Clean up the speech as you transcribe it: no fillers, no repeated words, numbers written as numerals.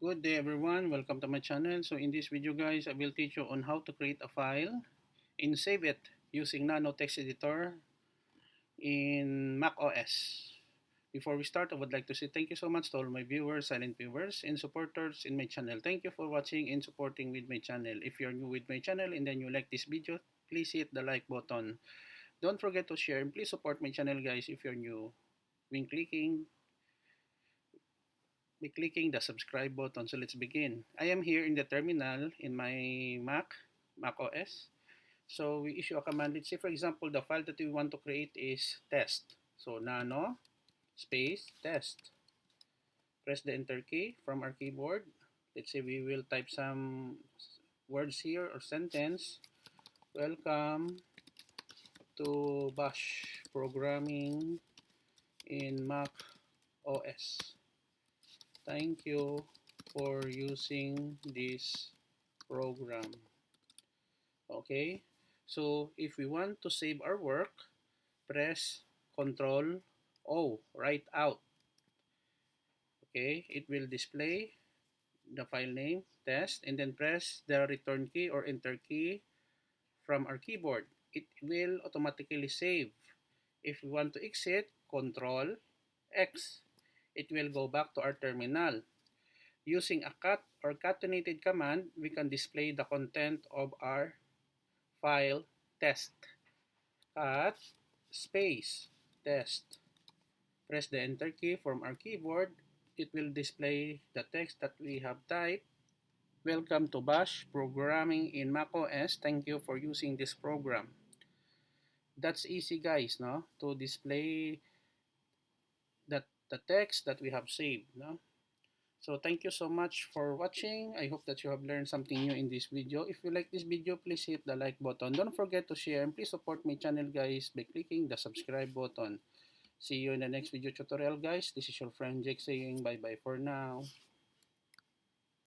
Good day everyone, welcome to my channel. So in this video guys, I will teach you on how to create a file and save it using Nano text editor in Mac OS. Before we start, I would like to say thank you so much to all my viewers, silent viewers, and supporters in my channel. Thank you for watching and supporting with my channel. If you're new with my channel and then you like this video, please hit the like button. Don't forget to share and please support my channel guys if you're new when clicking the subscribe button. So let's begin. I am here in the terminal in my Mac OS. So we issue a command. Let's say for example, the file that we want to create is test. So nano space test. Press the enter key from our keyboard. Let's say we will type some words here or sentence. Welcome to Bash programming in Mac OS. Thank you for using this program. Okay, so if we want to save our work, press Ctrl O, write out. Okay, it will display the file name test and then press the return key or enter key from our keyboard. It will automatically save. If we want to exit, Ctrl X. It will go back to our terminal. Using a cat or catenated command, we can display the content of our file test. Cat space test. Press the enter key from our keyboard. It will display the text that we have typed. Welcome to Bash programming in macOS. Thank you for using this program. That's easy guys, no? To display the text that we have saved, no? So thank you so much for watching. I hope that you have learned something new in this video. If you like this video, please hit the like button. Don't forget to share and please support my channel guys by clicking the subscribe button. See you in the next video tutorial guys. This is your friend Jake saying bye bye for now.